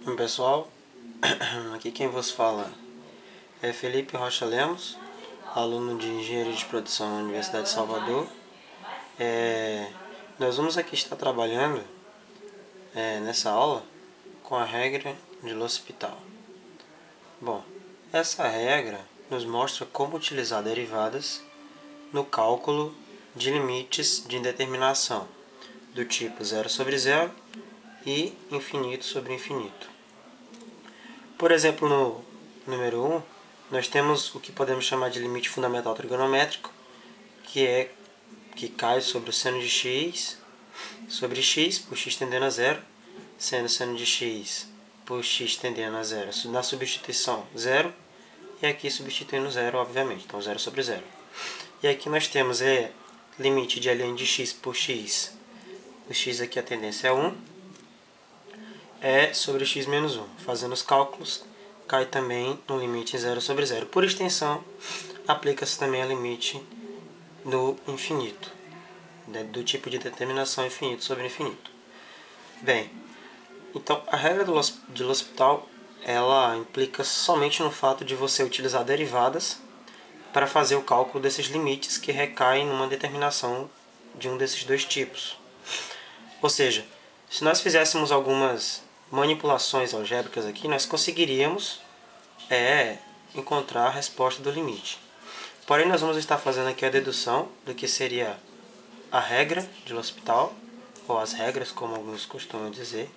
Bom, pessoal, aqui quem vos fala é Felipe Rocha Lemos, aluno de Engenharia de Produção na Universidade de Salvador. Nós vamos aqui estar trabalhando nessa aula com a regra de L'Hospital. Bom, essa regra nos mostra como utilizar derivadas no cálculo de limites de indeterminação do tipo 0 sobre 0 e infinito sobre infinito. Por exemplo, no número 1, nós temos o que podemos chamar de limite fundamental trigonométrico, que cai sobre o seno de x sobre x por x tendendo a zero, sendo seno de x por x tendendo a zero na substituição zero, e aqui substituindo zero, obviamente, então 0 sobre 0. E aqui nós temos limite de ln de x por x, o x aqui a tendência é 1, sobre x menos 1. Fazendo os cálculos, cai também no limite 0 sobre 0. Por extensão, aplica-se também a limite no infinito, do tipo de determinação infinito sobre infinito. Bem, então a regra de L'Hospital ela implica somente no fato de você utilizar derivadas para fazer o cálculo desses limites que recaem numa determinação de um desses dois tipos. Ou seja, se nós fizéssemos algumas manipulações algébricas aqui, nós conseguiríamos encontrar a resposta do limite. Porém, nós vamos estar fazendo aqui a dedução do que seria a regra de L'Hospital, ou as regras, como alguns costumam dizer,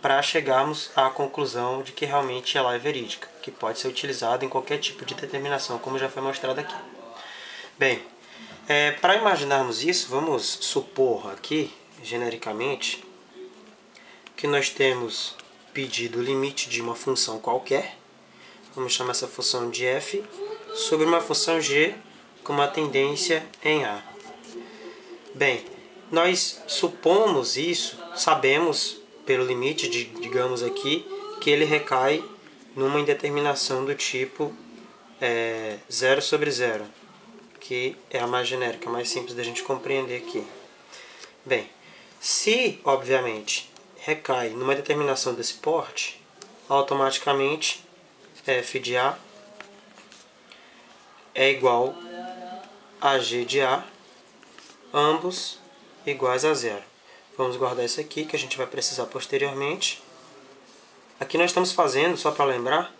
para chegarmos à conclusão de que realmente ela é verídica, que pode ser utilizada em qualquer tipo de determinação, como já foi mostrado aqui. Bem, para imaginarmos isso, vamos supor aqui, genericamente, que nós temos pedido o limite de uma função qualquer, vamos chamar essa função de f, sobre uma função g com uma tendência em a. Bem, nós supomos isso, sabemos pelo limite, digamos aqui, que ele recai numa indeterminação do tipo 0 sobre 0, que é a mais genérica, mais simples da gente compreender aqui. Bem, se, obviamente, recai numa determinação desse porte, automaticamente f de a é igual a g de a, ambos iguais a zero. Vamos guardar isso aqui, que a gente vai precisar posteriormente. Aqui nós estamos fazendo, só para lembrar,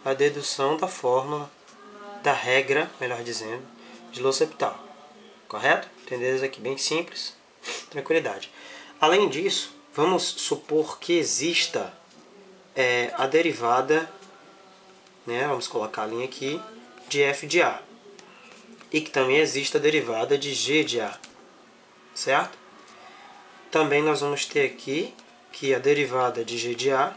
a dedução da fórmula, da regra, melhor dizendo, de L'Hospital. Correto? Entendeu? Aqui bem simples, tranquilidade. Além disso, vamos supor que exista a derivada, vamos colocar a linha aqui, de f de a. E que também exista a derivada de g de a. Certo? Também nós vamos ter aqui que a derivada de g de a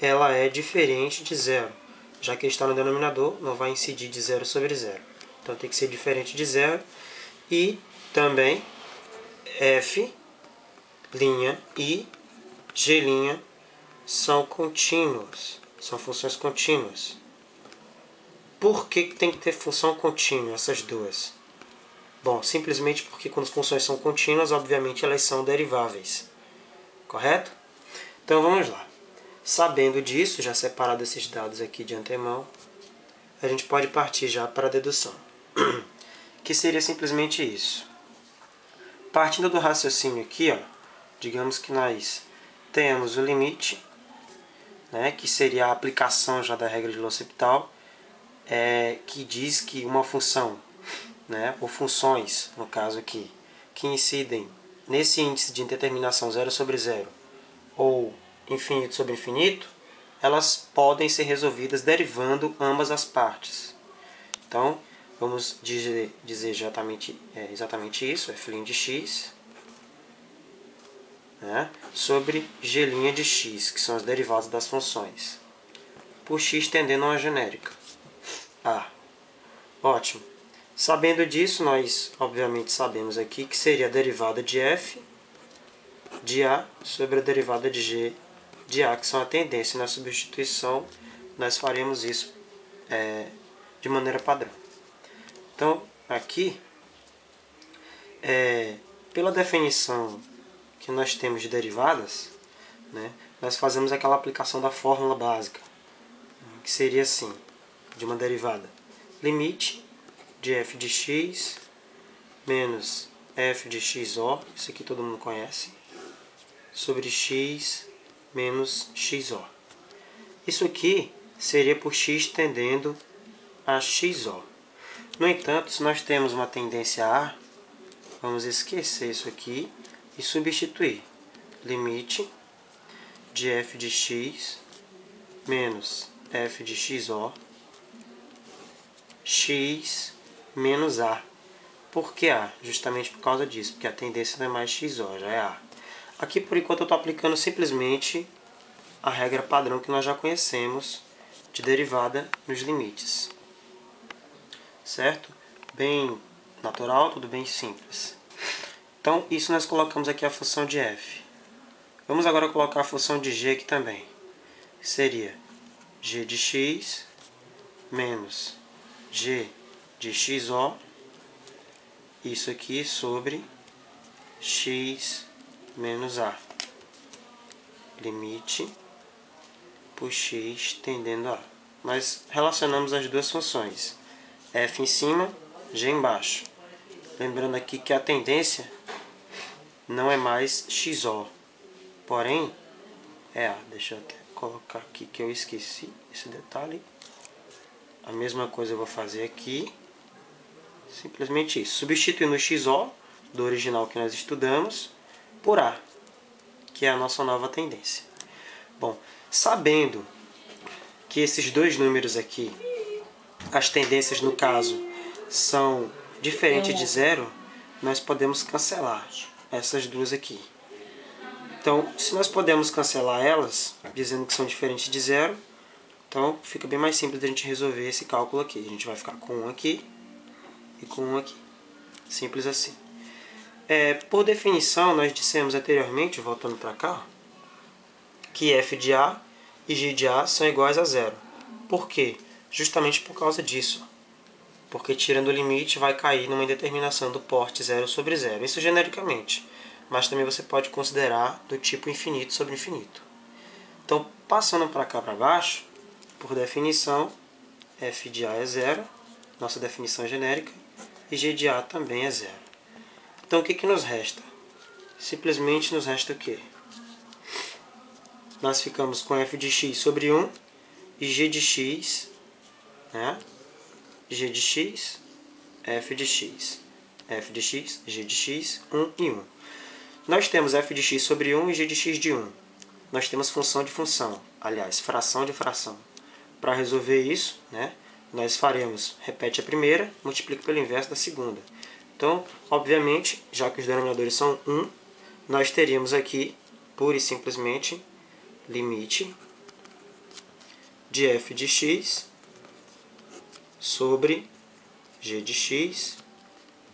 ela é diferente de zero. Já que está no denominador, não vai incidir de 0 sobre 0. Então tem que ser diferente de zero. E também f' e g' são contínuos. São funções contínuas. Por que tem que ter função contínua, essas duas? Bom, simplesmente porque quando as funções são contínuas, obviamente elas são deriváveis. Correto? Então vamos lá. Sabendo disso, já separado esses dados aqui de antemão, a gente pode partir já para a dedução. Que seria simplesmente isso. Partindo do raciocínio aqui, digamos que nós temos o limite, que seria a aplicação já da regra de L'Hospital, que diz que uma função, ou funções, no caso aqui, que incidem nesse índice de indeterminação 0 sobre 0 ou infinito sobre infinito, elas podem ser resolvidas derivando ambas as partes. Então, vamos dizer exatamente isso, f' de x, sobre g' de x, que são as derivadas das funções, por x tendendo a uma genérica a. Ótimo. Sabendo disso, nós obviamente sabemos aqui que seria a derivada de f de a sobre a derivada de g de a, que são a tendência. Na substituição, nós faremos isso de maneira padrão. Então, aqui, pela definição que nós temos de derivadas, nós fazemos aquela aplicação da fórmula básica, que seria assim, de uma derivada. Limite de f de x menos f de xo, isso aqui todo mundo conhece, sobre x menos xo. Isso aqui seria por x tendendo a xo. No entanto, se nós temos uma tendência a, vamos esquecer isso aqui e substituir. Limite de f de x menos f de xo, x menos a. Por que a? Justamente por causa disso, porque a tendência não é mais xo, já é a. Aqui, por enquanto, eu estou aplicando simplesmente a regra padrão que nós já conhecemos de derivada nos limites. Certo? Bem natural, tudo bem simples. Então, isso nós colocamos aqui a função de f. Vamos agora colocar a função de g aqui também. Seria g de x menos g de xo, isso aqui sobre x menos a. Limite por x tendendo a. Nós relacionamos as duas funções. F em cima, g embaixo. Lembrando aqui que a tendência não é mais xo. Porém, é a. Deixa eu até colocar aqui que eu esqueci esse detalhe. A mesma coisa eu vou fazer aqui. Simplesmente isso. Substituindo o xo, do original que nós estudamos, por a, que é a nossa nova tendência. Bom, sabendo que esses dois números aqui, as tendências no caso, são diferentes de zero, nós podemos cancelar essas duas aqui. Então, se nós podemos cancelar elas, dizendo que são diferentes de zero, então fica bem mais simples de a gente resolver esse cálculo aqui. A gente vai ficar com 1 aqui e com 1 aqui. Simples assim. Por definição, nós dissemos anteriormente, voltando para cá, que f de a e g de a são iguais a zero. Por quê? Justamente por causa disso. Porque tirando o limite vai cair numa indeterminação do porte 0 sobre 0. Isso genericamente. Mas também você pode considerar do tipo infinito sobre infinito. Então, passando para cá para baixo, por definição, f de a é zero, nossa definição genérica, e g de a também é zero. Então, o que nos resta? Simplesmente nos resta o quê? Nós ficamos com f de x sobre 1 e g de x, né? G de x, f de x, f de x, g de x, 1 e 1. Nós temos f de x sobre 1 e g de x de 1. Nós temos função de função, aliás, fração de fração. Para resolver isso, né, nós faremos, repete a primeira, multiplica pelo inverso da segunda. Então, obviamente, já que os denominadores são 1, nós teríamos aqui, pura e simplesmente, limite de f de x sobre g de x,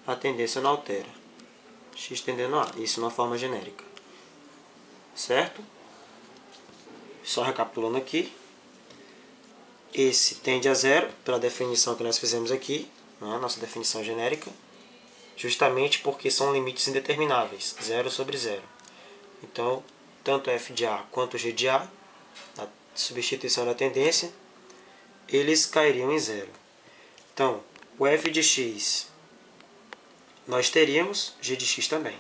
a tendência não altera. X tendendo a, isso na forma genérica. Certo? Só recapitulando aqui. Esse tende a zero, pela definição que nós fizemos aqui, né, nossa definição genérica, justamente porque são limites indetermináveis, 0 sobre 0. Então, tanto f de a quanto g de a, a substituição da tendência, eles cairiam em zero. Então, o f de x, nós teríamos g de x também.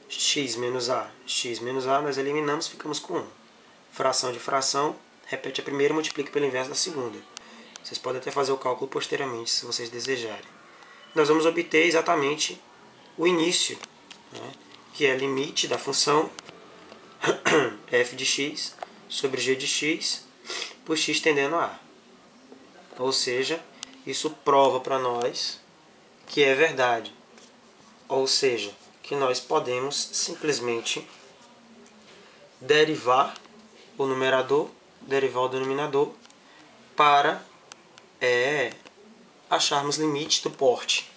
X menos a, nós eliminamos, ficamos com 1. Fração de fração, repete a primeira e multiplica pelo inverso da segunda. Vocês podem até fazer o cálculo posteriormente, se vocês desejarem. Nós vamos obter exatamente o início, né, que é limite da função f de x sobre g de x por x tendendo a a. Ou seja, isso prova para nós que é verdade. Ou seja, que nós podemos simplesmente derivar o numerador, derivar o denominador, para acharmos limites do porte,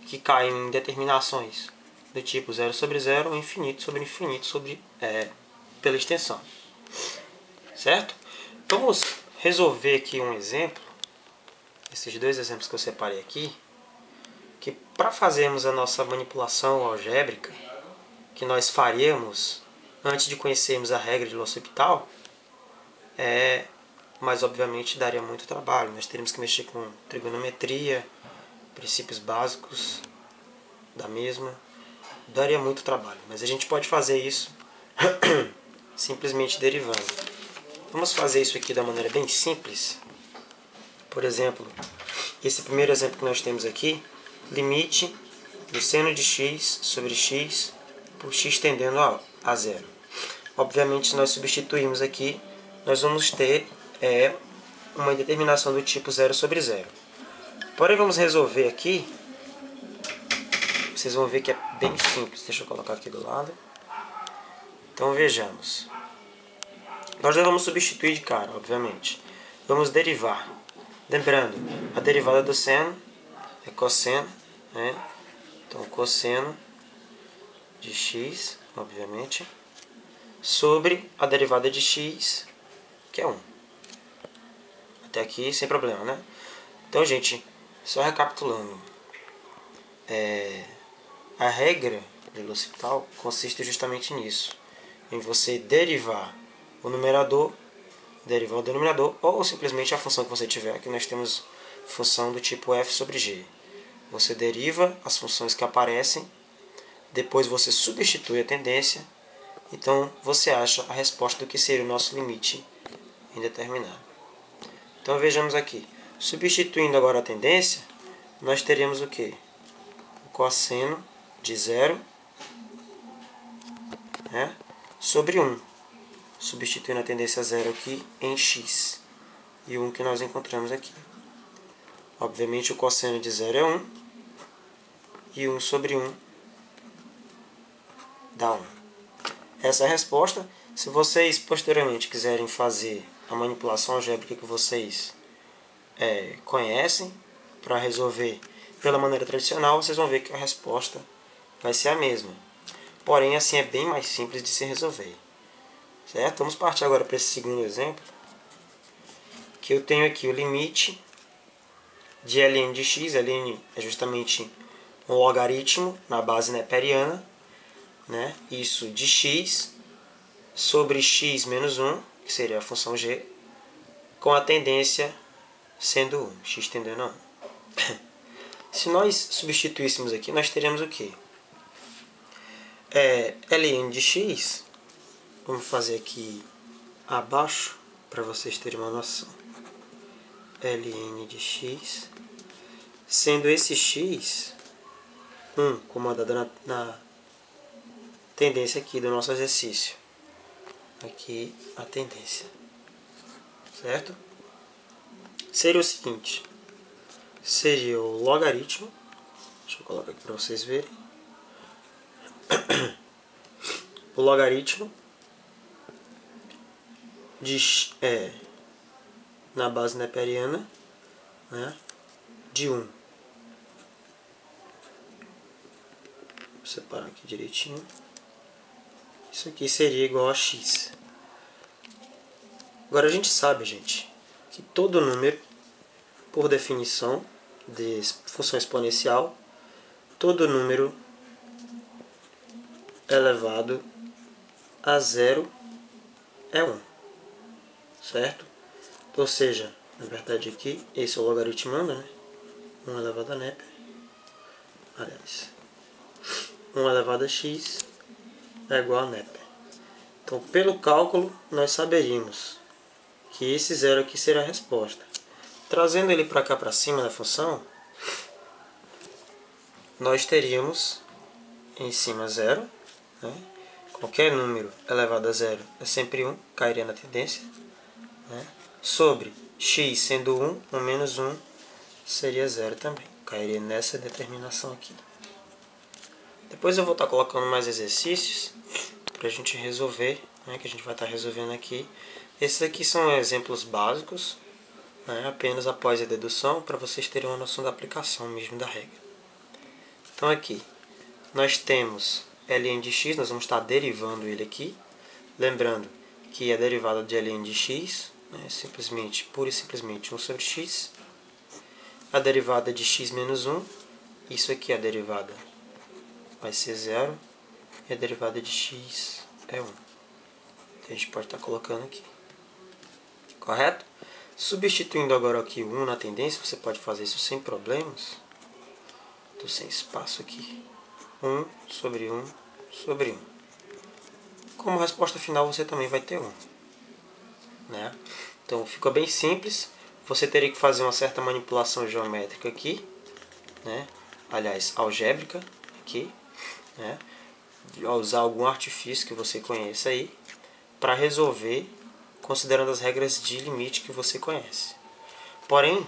que caem em determinações do tipo 0 sobre 0 ou infinito sobre pela extensão. Certo? Vamos resolver aqui um exemplo, esses dois exemplos que eu separei aqui, que para fazermos a nossa manipulação algébrica, que nós faríamos antes de conhecermos a regra de L'Hospital, mas obviamente daria muito trabalho. Nós teríamos que mexer com trigonometria, princípios básicos da mesma. Daria muito trabalho, mas a gente pode fazer isso simplesmente derivando. Vamos fazer isso aqui da maneira bem simples. Por exemplo, esse primeiro exemplo que nós temos aqui, limite do seno de x sobre x por x tendendo a zero. Obviamente, se nós substituirmos aqui, nós vamos ter uma determinação do tipo 0 sobre 0. Porém, vamos resolver aqui. Vocês vão ver que é bem simples. Deixa eu colocar aqui do lado. Então, vejamos. Nós já vamos substituir de cara, obviamente. Vamos derivar. Lembrando, a derivada do seno é cosseno, né? Então, cosseno de x, obviamente, sobre a derivada de x, que é 1. Até aqui, sem problema, né? Então, gente, só recapitulando. A regra de L'Hospital consiste justamente nisso. Em você derivar o numerador, derivar o denominador, ou simplesmente a função que você tiver. Aqui nós temos função do tipo f sobre g. Você deriva as funções que aparecem, depois você substitui a tendência, então você acha a resposta do que seria o nosso limite indeterminado. Então vejamos aqui. Substituindo agora a tendência, nós teremos o quê? O cosseno de 0, né, sobre 1. Substituindo a tendência 0 aqui em x. E o 1 que nós encontramos aqui. Obviamente o cosseno de 0 é 1. E 1 sobre 1 dá 1. Essa é a resposta. Se vocês posteriormente quiserem fazer a manipulação algébrica que vocês conhecem, para resolver pela maneira tradicional, vocês vão ver que a resposta vai ser a mesma. Porém, assim é bem mais simples de se resolver. Certo? Vamos partir agora para esse segundo exemplo, que eu tenho aqui o limite de ln de x. Ln é justamente um logaritmo na base neperiana, né? Isso de x sobre x menos 1, que seria a função g, com a tendência sendo 1, x tendendo a 1. Se nós substituíssemos aqui, nós teríamos o quê? Ln de x, vamos fazer aqui abaixo, para vocês terem uma noção. Ln de x, sendo esse x 1, como dado na tendência aqui do nosso exercício. Aqui a tendência. Certo? Seria o seguinte. Seria o logaritmo. Deixa eu colocar aqui para vocês verem. O logaritmo na base neperiana, né, de 1. Vou separar aqui direitinho. Isso aqui seria igual a x. Agora a gente sabe, gente, que todo número, por definição de função exponencial, todo número elevado a zero é 1. Certo? Ou seja, na verdade aqui, esse é o logaritmando, né? 1 elevado a nep. Aliás, 1 elevado a x é igual a nep. Então, pelo cálculo, nós saberíamos que esse zero aqui será a resposta. Trazendo ele para cá, para cima da função, nós teríamos em cima 0, né? Qualquer número elevado a 0 é sempre 1, cairia na tendência, né? Sobre x sendo 1, 1 menos 1 seria 0 também, cairia nessa determinação aqui. Depois eu vou estar colocando mais exercícios para a gente resolver, né, que a gente vai estar resolvendo aqui. Esses aqui são exemplos básicos, né, apenas após a dedução, para vocês terem uma noção da aplicação mesmo da regra. Então aqui, nós temos ln de x, nós vamos estar derivando ele aqui. Lembrando que a derivada de ln de x é simplesmente, pura e simplesmente 1 sobre x. A derivada de x menos 1, isso aqui é a derivada vai ser 0. E a derivada de x é 1. que a gente pode estar colocando aqui. Correto? Substituindo agora aqui o 1 na tendência, você pode fazer isso sem problemas. Estou sem espaço aqui. 1 sobre 1 sobre 1. Como resposta final você também vai ter 1. Né? Então fica bem simples. Você teria que fazer uma certa manipulação geométrica aqui, né? Aliás, algébrica aqui, né? Usar algum artifício que você conheça aí para resolver considerando as regras de limite que você conhece. Porém,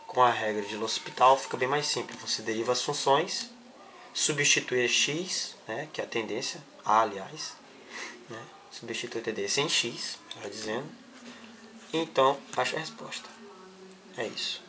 com a regra de L'Hospital fica bem mais simples. Você deriva as funções, substitui x, né, que é a tendência, a aliás, né, substitui a tendência em x, melhor dizendo, e então acha a resposta. É isso.